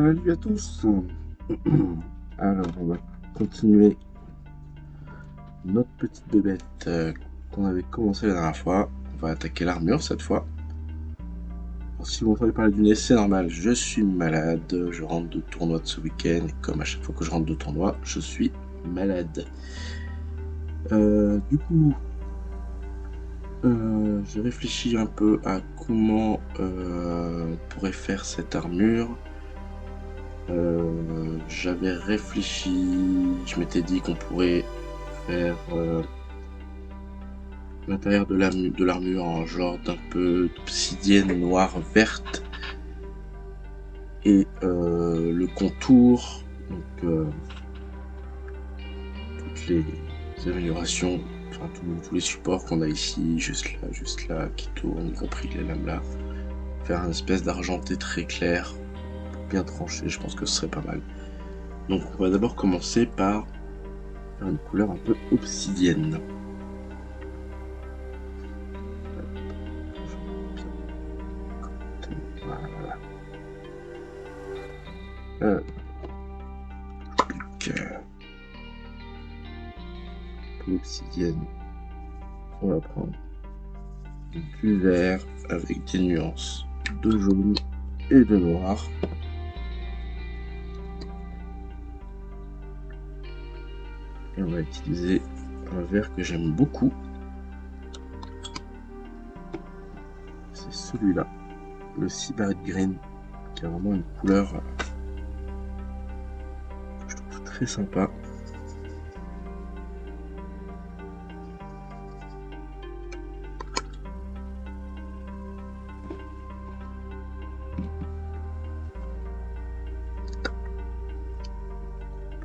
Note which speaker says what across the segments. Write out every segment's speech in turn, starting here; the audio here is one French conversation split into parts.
Speaker 1: Salut à tous. Alors, on va continuer notre petite bébête qu'on avait commencé la dernière fois. On va attaquer l'armure cette fois. Alors, si vous m'entendez parler du nez, c'est normal, je suis malade. Je rentre de tournoi de ce week-end et comme à chaque fois que je rentre de tournoi, je suis malade. Du coup, j'ai réfléchi un peu à comment on pourrait faire cette armure. J'avais réfléchi, je m'étais dit qu'on pourrait faire l'intérieur de l'armure en genre d'un peu d'obsidienne noire verte et le contour, donc toutes les améliorations, enfin tous les supports qu'on a ici, juste là, qui tournent, y compris les lames là, faire une espèce d'argenté très clair, bien tranché, je pense que ce serait pas mal. Donc on va d'abord commencer par faire une couleur un peu obsidienne. Voilà. Pour l'obsidienne, on va prendre du vert avec des nuances de jaune et de noir. Et on va utiliser un vert que j'aime beaucoup. C'est celui-là, le Sybarite Green, qui a vraiment une couleur que je trouve très sympa.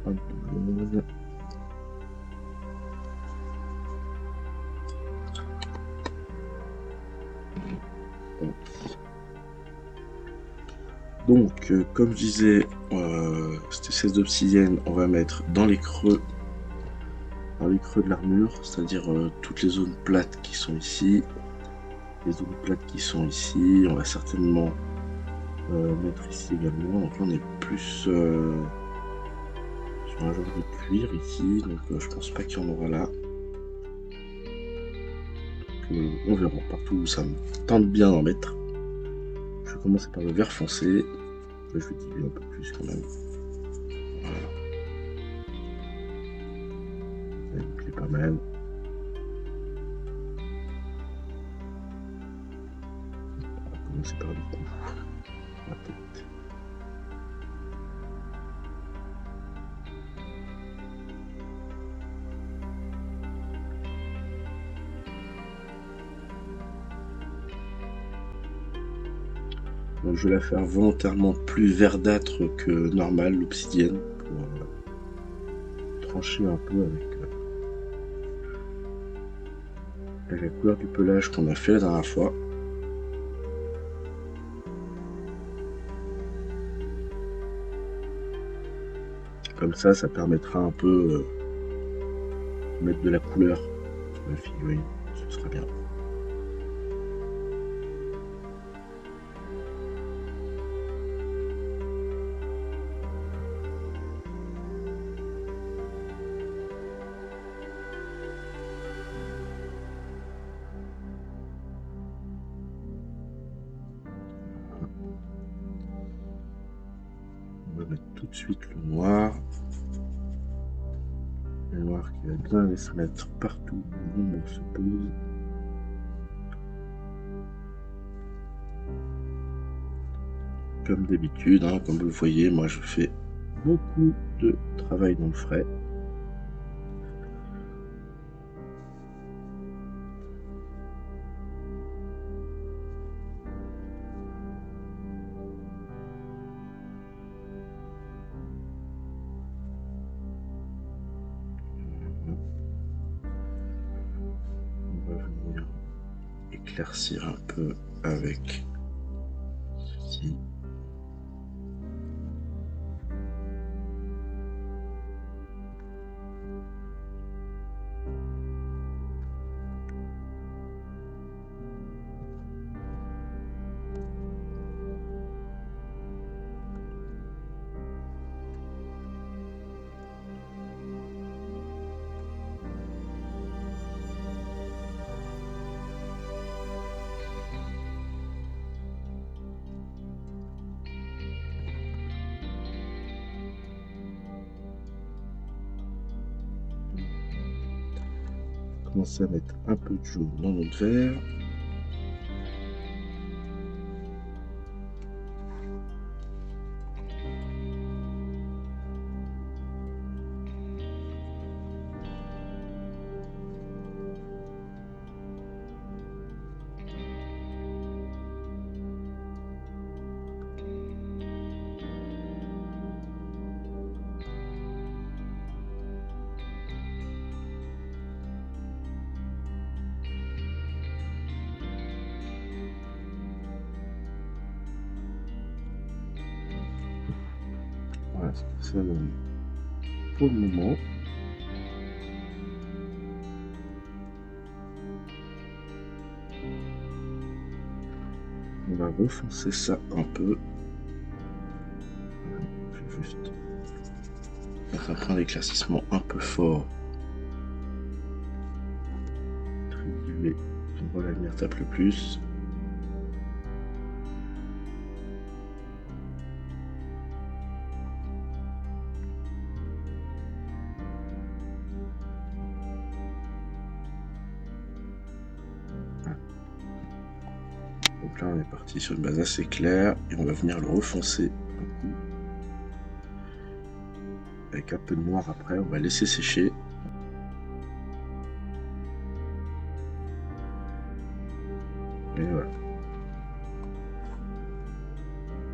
Speaker 1: Un peu jaune. Donc, comme je disais, cette espèce d'obsidienne, on va mettre dans les creux de l'armure, c'est-à-dire toutes les zones plates qui sont ici, les zones plates qui sont ici. On va certainement mettre ici également. Donc là, on est plus sur un genre de cuir ici, donc je pense pas qu'il y en aura là. On verra partout où ça me tente bien d'en mettre. Je vais commencer par le vert foncé. Je vais diluer un peu plus quand même. Voilà. Ça me plaît pas mal. On va commencer par le cou, la tête. Donc je vais la faire volontairement plus verdâtre que normal, l'obsidienne, pour trancher un peu avec la couleur du pelage qu'on a fait la dernière fois. Comme ça permettra un peu de mettre de la couleur sur la figurine, ce sera bien. On va mettre tout de suite le noir. Le noir qui va bien aller se mettre partout où l'ombre se pose. Comme d'habitude, hein, comme vous le voyez, moi je fais beaucoup de travail dans le frais. On va venir éclaircir un peu avec ceci. commencer à mettre un peu de jaune dans notre verre. Voilà ce que ça donne pour le moment. On va refoncer ça un peu. Je vais juste mettre un point d'éclaircissement un peu fort. Tridiluer, on voit la lumière tape le plus. Donc là on est parti sur une base assez claire et on va venir le refoncer un coup. Avec un peu de noir après, on va laisser sécher. Et voilà.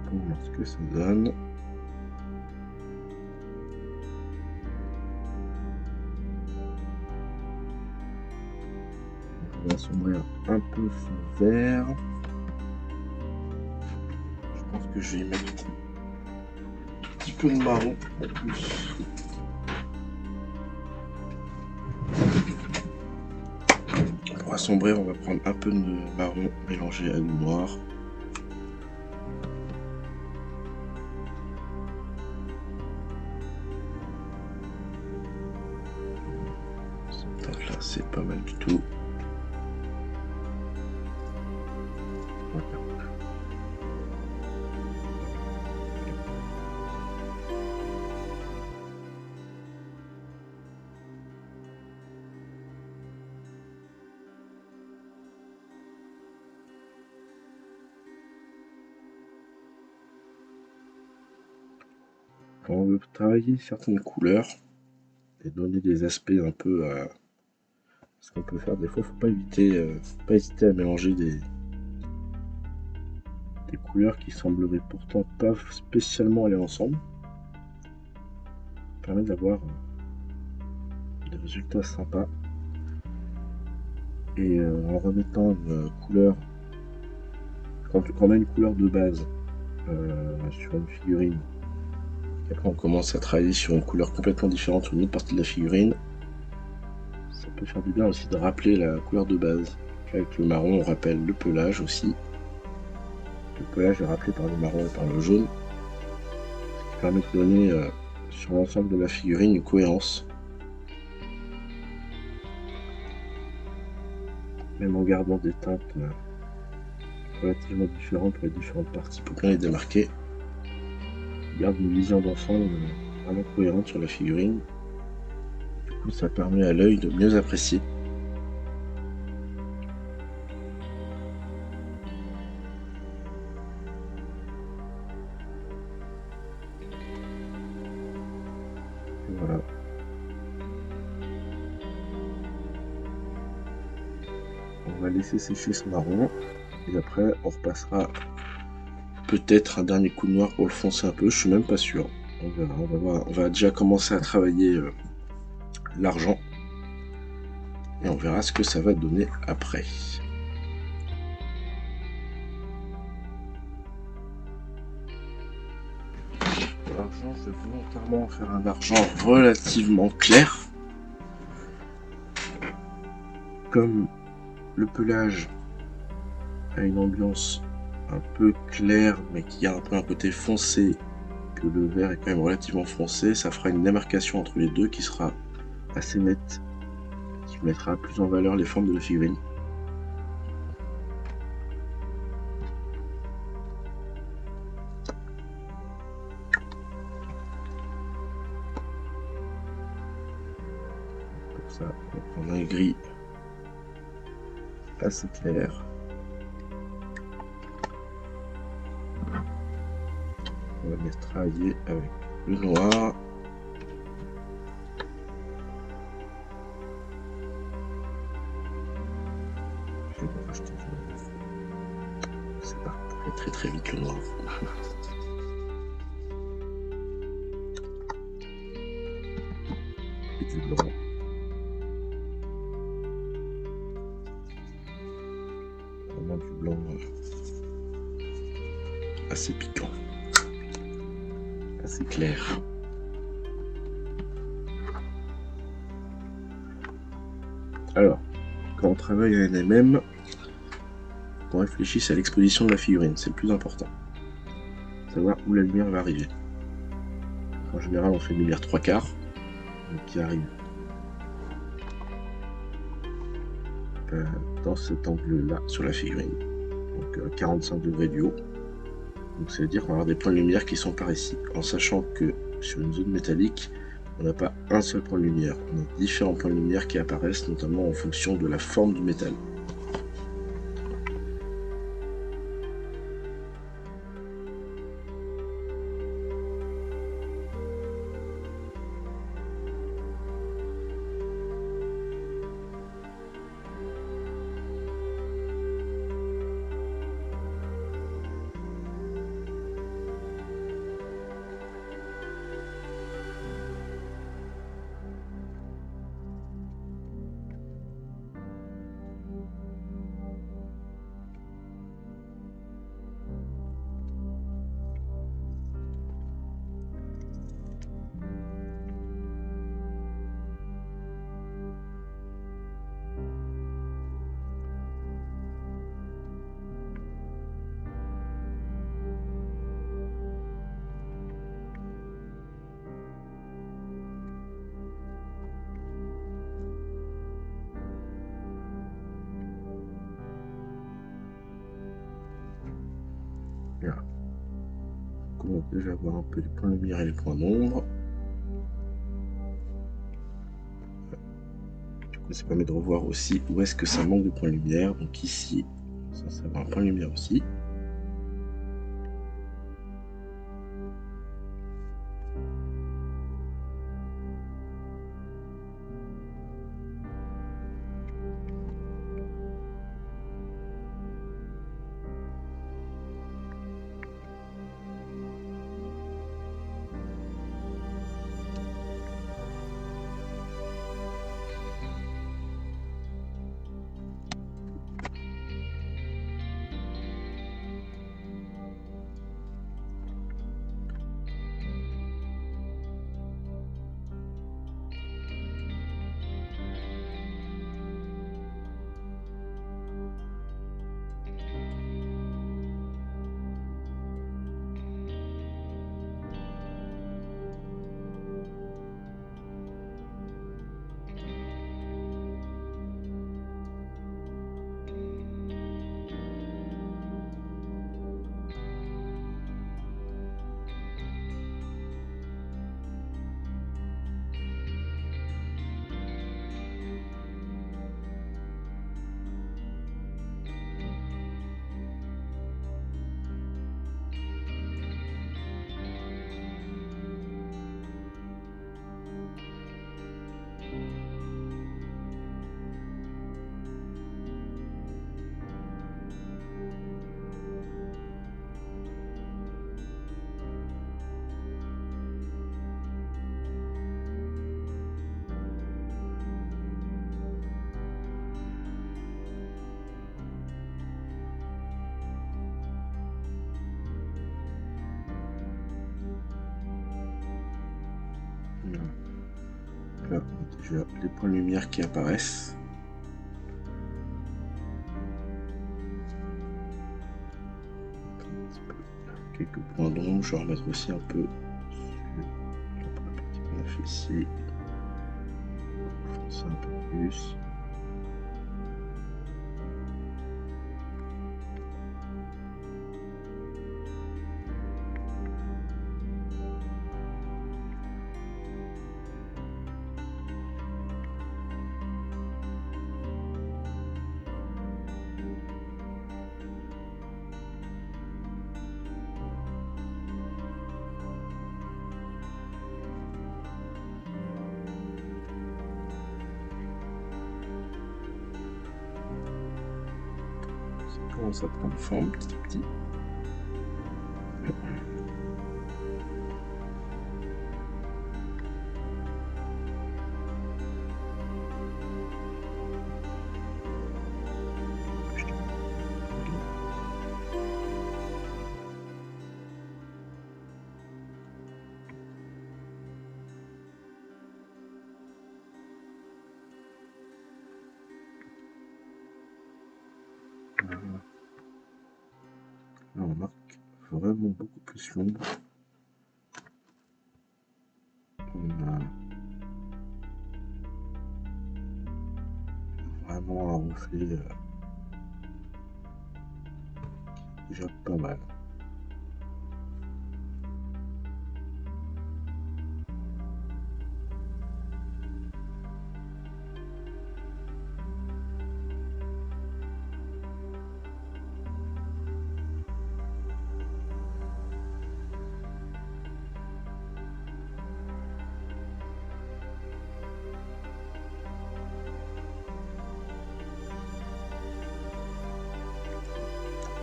Speaker 1: Pour voir ce que ça donne. On va assombrir un peu son vert. Je pense que je vais y mettre un petit peu de marron en plus. Pour assombrir, on va prendre un peu de marron mélangé à du noir. Là, c'est pas mal du tout. On veut travailler certaines couleurs et donner des aspects un peu à ce qu'on peut faire. Des fois, faut pas hésiter à mélanger des couleurs qui sembleraient pourtant pas spécialement aller ensemble. Ça permet d'avoir des résultats sympas. Et en remettant une couleur, quand on a une couleur de base sur une figurine, et après on commence à travailler sur une couleur complètement différente sur une autre partie de la figurine, ça peut faire du bien aussi de rappeler la couleur de base. Avec le marron, on rappelle le pelage aussi. Le pelage est rappelé par le marron et par le jaune, ce qui permet de donner sur l'ensemble de la figurine une cohérence. Même en gardant des teintes relativement différentes pour les différentes parties pour bien les démarquer. On garde une vision d'ensemble vraiment cohérente sur la figurine. Du coup, ça permet à l'œil de mieux apprécier. Et voilà. On va laisser sécher ce marron et après on repassera peut-être un dernier coup de noir pour le foncer un peu, je suis même pas sûr. On verra, on va voir. On va déjà commencer à travailler l'argent et on verra ce que ça va donner après. L'argent, je vais volontairement faire un argent relativement clair. Comme le pelage a une ambiance un peu claire mais qui a un peu un côté foncé, que le vert est quand même relativement foncé, ça fera une démarcation entre les deux qui sera assez nette, qui mettra plus en valeur les formes de la figurine. Pour ça, on va prendre un gris assez clair. On va venir travailler avec le noir. Je vais racheter du noir. Ça part très très vite le noir. Et du blanc. Vraiment du blanc assez piquant, assez clair. Alors, quand on travaille à NMM, qu'on réfléchisse à l'exposition de la figurine, c'est le plus important. Savoir où la lumière va arriver. En général, on fait une lumière 3/4, donc qui arrive dans cet angle-là sur la figurine, donc 45 degrés du haut. Donc ça veut dire qu'on va avoir des points de lumière qui sont par ici, en sachant que sur une zone métallique, on n'a pas un seul point de lumière, on a différents points de lumière qui apparaissent, notamment en fonction de la forme du métal. Voilà. Donc on va déjà voir un peu les points de lumière et les points d'ombre. Du coup, ça permet de revoir aussi où est-ce que ça manque de points de lumière. Donc ici, ça va un point de lumière aussi. Là, on a déjà les points de lumière qui apparaissent. Quelques points d'ombre, je vais remettre aussi un peu sur la partie qu'on a fait ici. Foncer un peu plus. commence à prendre forme petit à petit. Voilà. Là, on marque vraiment beaucoup plus l'ombre. On a vraiment un reflet déjà pas mal.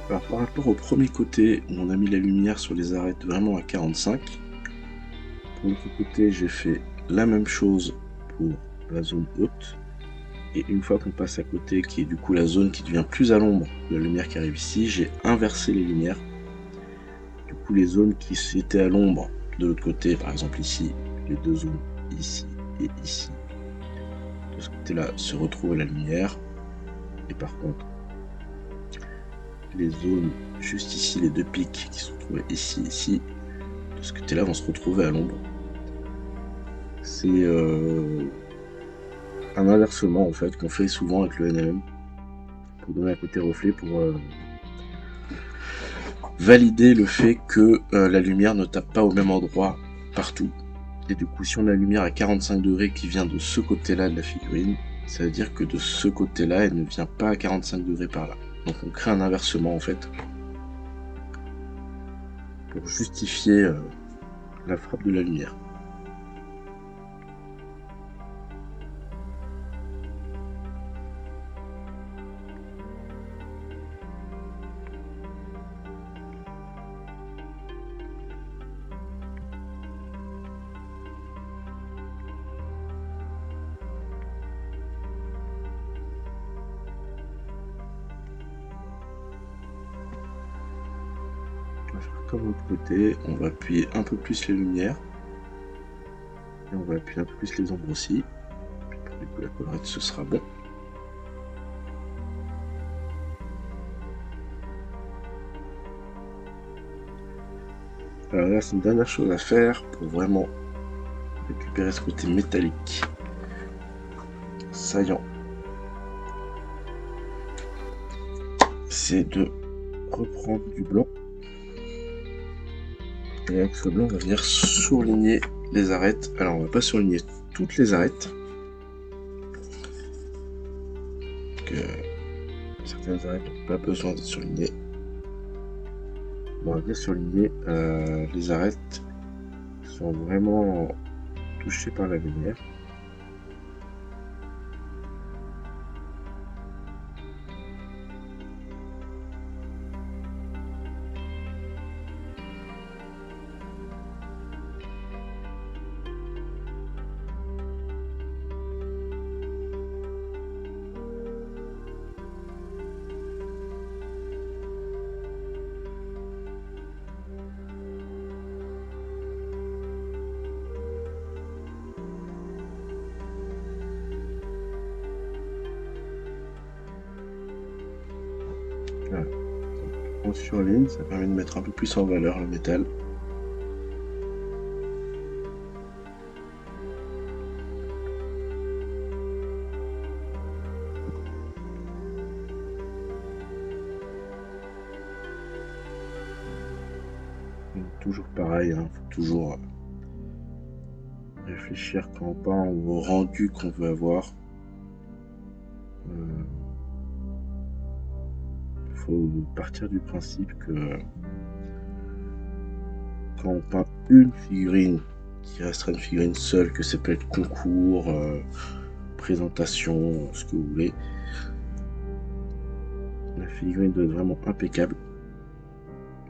Speaker 1: Alors par rapport au premier côté où on a mis la lumière sur les arêtes vraiment à 45, pour l'autre côté j'ai fait la même chose pour la zone haute, et une fois qu'on passe à côté, qui est du coup la zone qui devient plus à l'ombre de la lumière qui arrive ici, j'ai inversé les lumières. Du coup les zones qui étaient à l'ombre de l'autre côté, par exemple ici, les deux zones ici et ici, de ce côté là se retrouvent à la lumière, et par contre les zones juste ici, les deux pics qui se retrouvaient ici et ici, de ce côté-là vont se retrouver à l'ombre. C'est un inversement en fait qu'on fait souvent avec le NMM pour donner un côté reflet, pour valider le fait que la lumière ne tape pas au même endroit partout. Et du coup, si on a la lumière à 45 degrés qui vient de ce côté-là de la figurine, ça veut dire que de ce côté-là, elle ne vient pas à 45 degrés par là. Donc on crée un inversement en fait pour justifier la frappe de la lumière. On va faire comme l'autre côté, on va appuyer un peu plus les lumières, et on va appuyer un peu plus les ombres aussi, puis pour du coup la collerette ce sera bon. Alors là, c'est une dernière chose à faire pour vraiment récupérer ce côté métallique saillant. C'est de reprendre du blanc. Et avec ce blanc, on va venir surligner les arêtes. Alors, on va pas surligner toutes les arêtes. Parce que certaines arêtes n'ont pas besoin d'être surlignées. On va bien surligner les arêtes qui sont vraiment touchées par la lumière. Voilà. On surligne, ça permet de mettre un peu plus en valeur le métal. Toujours pareil, hein, faut toujours réfléchir quand on peint au rendu qu'on veut avoir. Faut partir du principe que quand on peint une figurine, qui restera une figurine seule, que ça peut être concours, présentation, ce que vous voulez, La figurine doit être vraiment impeccable.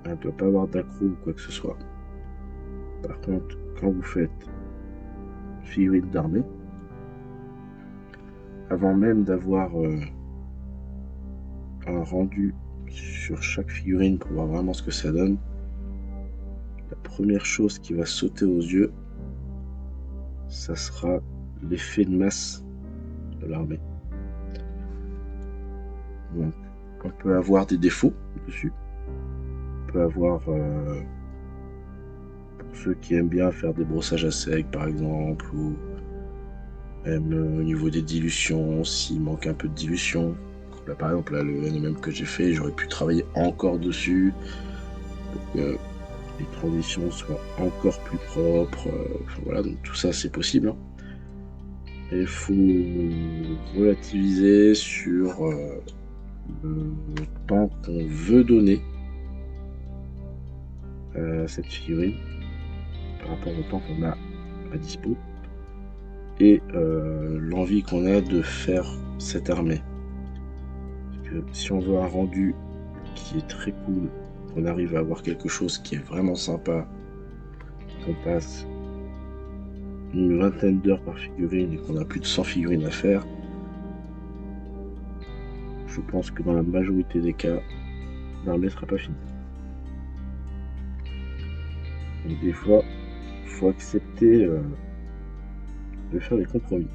Speaker 1: Elle ne doit pas avoir d'accroc ou quoi que ce soit. Par contre, quand vous faites figurine d'armée, avant même d'avoir un rendu sur chaque figurine pour voir vraiment ce que ça donne, la première chose qui va sauter aux yeux, ça sera l'effet de masse de l'armée. Donc, on peut avoir des défauts dessus. On peut avoir, pour ceux qui aiment bien faire des brossages à sec par exemple, ou même au niveau des dilutions, s'il manque un peu de dilution. Là, par exemple, là, le NMM que j'ai fait, j'aurais pu travailler encore dessus pour que les transitions soient encore plus propres. Enfin, voilà, donc tout ça c'est possible. Hein. Et il faut relativiser sur le temps qu'on veut donner à cette figurine par rapport au temps qu'on a à dispo et l'envie qu'on a de faire cette armée. Parce que si on veut un rendu qui est très cool, qu'on arrive à avoir quelque chose qui est vraiment sympa, qu'on passe une vingtaine d'heures par figurine et qu'on a plus de 100 figurines à faire, je pense que dans la majorité des cas, l'armée ne sera pas finie. Donc des fois, il faut accepter de faire des compromis.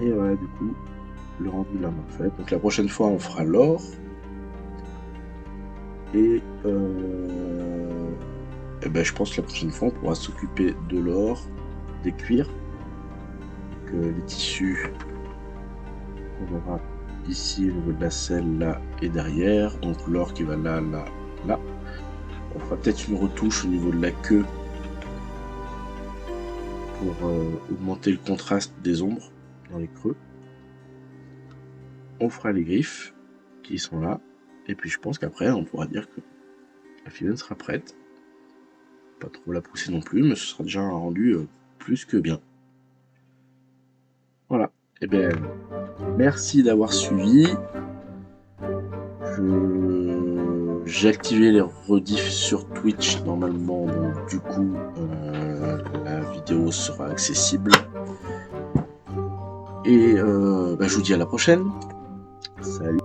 Speaker 1: Et voilà, du coup, le rendu de l'arme fait. Donc la prochaine fois, on fera l'or. Et ben, je pense que la prochaine fois, on pourra s'occuper de l'or, des cuirs, que les tissus qu'on aura ici au niveau de la selle, là et derrière. Donc l'or qui va là, là, là. On fera peut-être une retouche au niveau de la queue pour augmenter le contraste des ombres dans les creux. On fera les griffes qui sont là. Et puis je pense qu'après, on pourra dire que la figurine sera prête. Pas trop la pousser non plus, mais ce sera déjà un rendu plus que bien. Voilà. Et bien, merci d'avoir suivi. J'ai activé les rediffs sur Twitch normalement, donc du coup, la vidéo sera accessible. Et je vous dis à la prochaine. Salut.